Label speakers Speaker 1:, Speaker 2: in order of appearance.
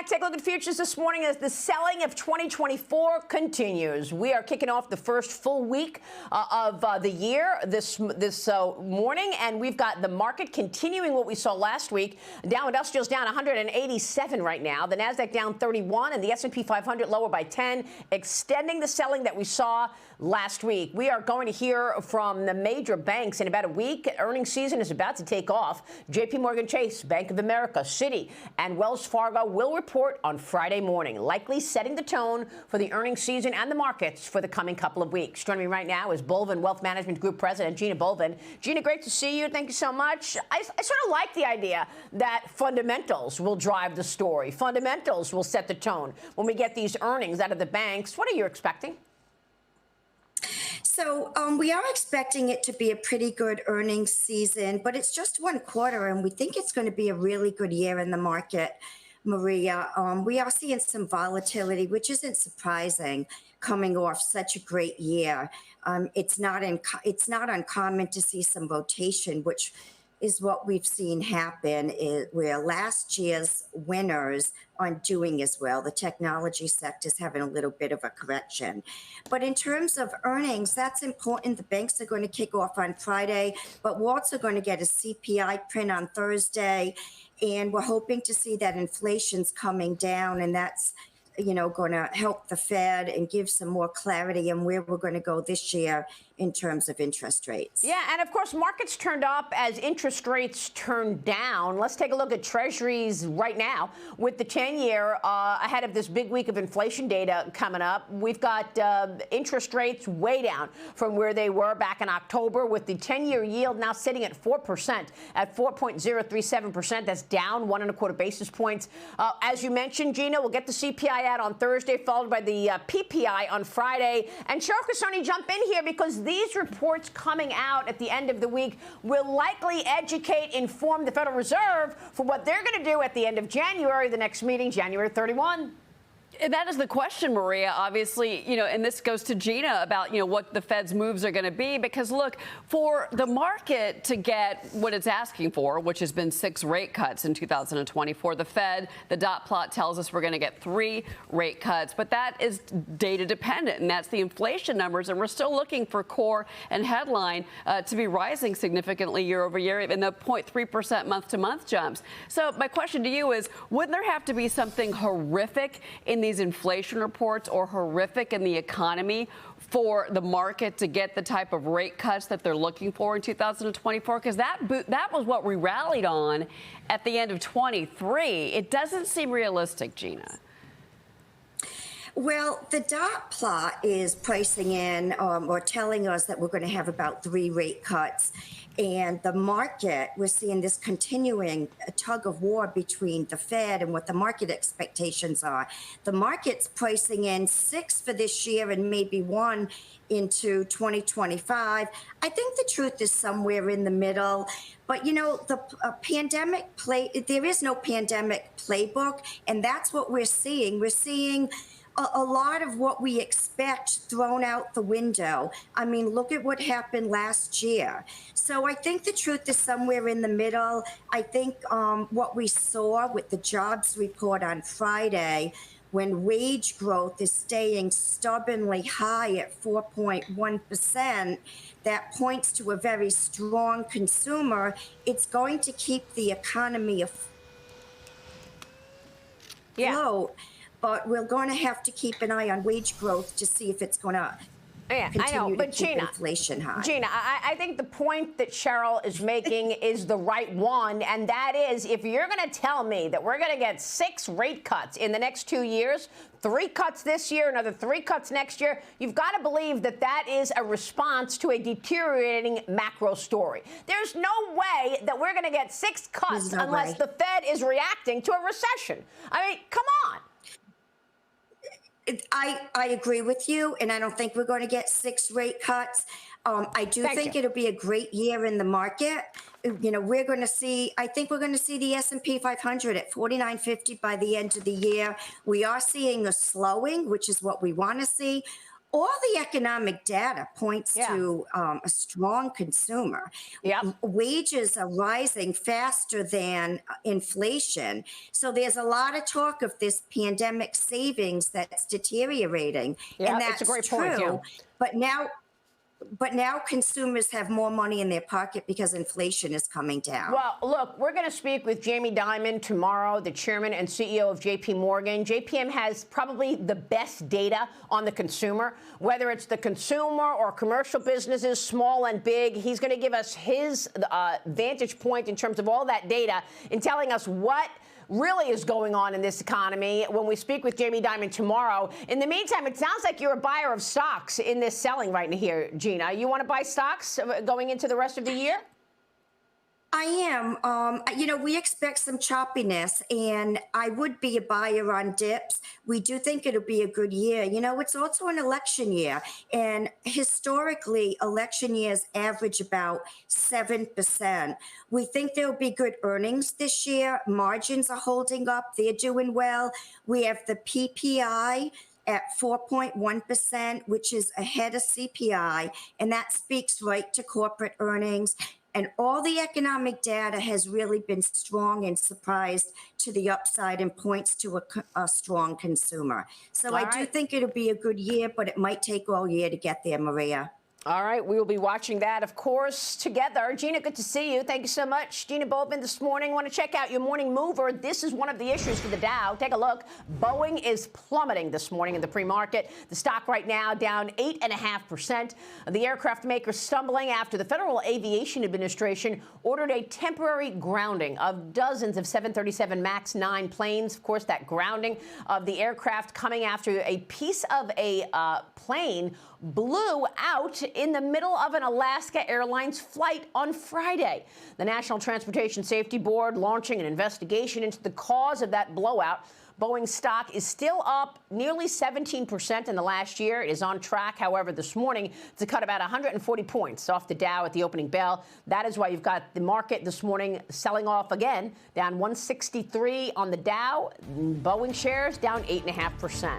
Speaker 1: back. Take a look at futures this morning as the selling of 2024 continues. We are kicking off the first full week of the year this morning, and we've got the market continuing what we saw last week. Dow Industrials down 187 right now. The Nasdaq down 31, and the S&P 500 lower by 10, extending the selling that we saw last week. We are going to hear from the major banks in about a week. Earnings season is about to take off. JP Morgan Chase, Bank of America, Citi, and Wells Fargo will report on Friday morning, likely setting the tone for the earnings season and the markets for the coming couple of weeks. Joining me right now is Bolvin Wealth Management Group President Gina Bolvin. Gina, great to see you. Thank you so much. I sort of like the idea that fundamentals will drive the story. Fundamentals will set the tone when we get these earnings out of the banks. What are you expecting?
Speaker 2: So we are expecting it to be a pretty good earnings season, but it's just one quarter, and we think it's going to be a really good year in the market, Maria. We are seeing some volatility, which isn't surprising coming off such a great year. It's not uncommon to see some rotation, which is what we've seen happen, where last year's winners aren't doing as well. The technology sector is having a little bit of a correction. But in terms of earnings, that's important. The banks are going to kick off on Friday, but we're also going to get a CPI print on Thursday, and we're hoping to see that inflation's coming down, and that's going to help the Fed and give some more clarity on where we're going to go this year in terms of interest rates.
Speaker 1: Yeah, and of course, markets turned up as interest rates turned down. Let's take a look at Treasuries right now with the 10-year ahead of this big week of inflation data coming up. We've got interest rates way down from where they were back in October, with the 10-year yield now sitting at 4% at 4.037%. That's down 1.25 basis points. As you mentioned, Gina, we'll get the CPI out on Thursday, followed by the PPI on Friday. And Cheryl Casoni, jump in here, because these reports coming out at the end of the week will likely educate, inform the Federal Reserve for what they're going to do at the end of January, the next meeting, January 31.
Speaker 3: That is the question, Maria, obviously, and this goes to Gina about, what the Fed's moves are going to be, because look, for the market to get what it's asking for, which has been 6 rate cuts in 2024, the Fed, the dot plot tells us we're going to get 3 rate cuts, but that is data dependent, and that's the inflation numbers, and we're still looking for core and headline to be rising significantly year over year, even the 0.3% month to month jumps. So my question to you is, wouldn't there have to be something horrific in these inflation reports, or horrific in the economy, for the market to get the type of rate cuts that they're looking for in 2024? Because that was what we rallied on at the end of 23. It doesn't seem realistic, Gina.
Speaker 2: Well, the dot plot is pricing in or telling us that we're going to have about 3 rate cuts. And the market, we're seeing this continuing tug of war between the Fed and what the market expectations are. The market's pricing in 6 for this year and maybe 1 into 2025. I think the truth is somewhere in the middle. But, the there is no pandemic playbook, and that's what we're seeing. We're seeing a lot of what we expect thrown out the window. I mean, look at what happened last year. So I think the truth is somewhere in the middle. I think what we saw with the jobs report on Friday, when wage growth is staying stubbornly high at 4.1%, that points to a very strong consumer. It's going to keep the economy afloat.
Speaker 1: Yeah.
Speaker 2: But we're going to have to keep an eye on wage growth to see if it's going to continue to keep inflation high.
Speaker 1: Gina, I think the point that Cheryl is making is the right one, and that is, if you're going to tell me that we're going to get 6 rate cuts in the next 2 years, 3 cuts this year, another 3 cuts next year, you've got to believe that that is a response to a deteriorating macro story. There's no way that we're going to get 6 cuts unless the Fed is reacting to a recession. I mean, come on.
Speaker 2: I agree with you, and I don't think we're going to get 6 rate cuts. I do think it'll be a great year in the market. We're going to see, I think we're going to see the S&P 500 at 49.50 by the end of the year. We are seeing a slowing, which is what we want to see. all the economic data points to a strong consumer. Wages are rising faster than inflation. So there's a lot of talk of this pandemic savings that's deteriorating. And that's
Speaker 1: it's a great
Speaker 2: true.
Speaker 1: point, yeah.
Speaker 2: But now consumers have more money in their pocket because inflation is coming down.
Speaker 1: Well, look, we're going to speak with Jamie Dimon tomorrow, the chairman and CEO of JP Morgan. JPM has probably the best data on the consumer, whether it's the consumer or commercial businesses, small and big. He's going to give us his vantage point in terms of all that data in telling us what really is going on in this economy when we speak with Jamie Dimon tomorrow. In the meantime, it sounds like you're a buyer of stocks in this selling right here, Gina. You want to buy stocks going into the rest of the year?
Speaker 2: I am. We expect some choppiness, and I would be a buyer on dips. We do think it'll be a good year. It's also an election year, and historically, election years average about 7%. We think there'll be good earnings this year. Margins are holding up. They're doing well. We have the PPI at 4.1%, which is ahead of CPI, and that speaks right to corporate earnings. And all the economic data has really been strong and surprised to the upside and points to a strong consumer. So I do think it'll be a good year, but it might take all year to get there, Maria.
Speaker 1: All right, we will be watching that, of course, together. Gina, good to see you. Thank you so much. Gina Bolvin this morning. Want to check out your morning mover. This is one of the issues for the Dow. Take a look. Boeing is plummeting this morning in the pre-market. The stock right now down 8.5%. The aircraft maker stumbling after the Federal Aviation Administration ordered a temporary grounding of dozens of 737 MAX 9 planes. Of course, that grounding of the aircraft coming after a piece of a plane blew out in the middle of an Alaska Airlines flight on Friday. The National Transportation Safety Board launching an investigation into the cause of that blowout. Boeing stock is still up nearly 17% in the last year. It is on track, however, this morning to cut about 140 points off the Dow at the opening bell. That is why you've got the market this morning selling off again, down 163 on the Dow. Boeing shares down 8.5%.